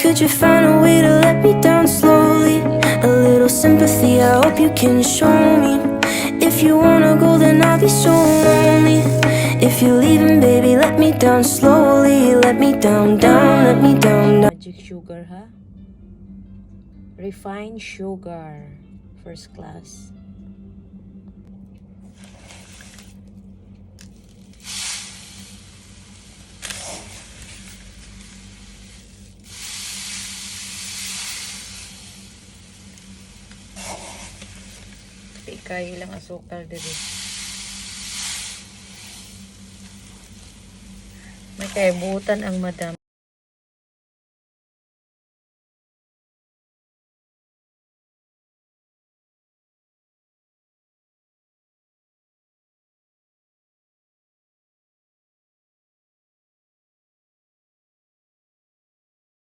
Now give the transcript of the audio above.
Could you find a way to let me down slowly? A little sympathy, I hope you can show me. If you wanna go, then I'll be so lonely. If you're leaving, baby, let me down slowly. Let me down, down, let me down, down. Magic sugar, ha? Refined sugar. First class. Kaya ilang asukal dito. May kaibutan ang madam.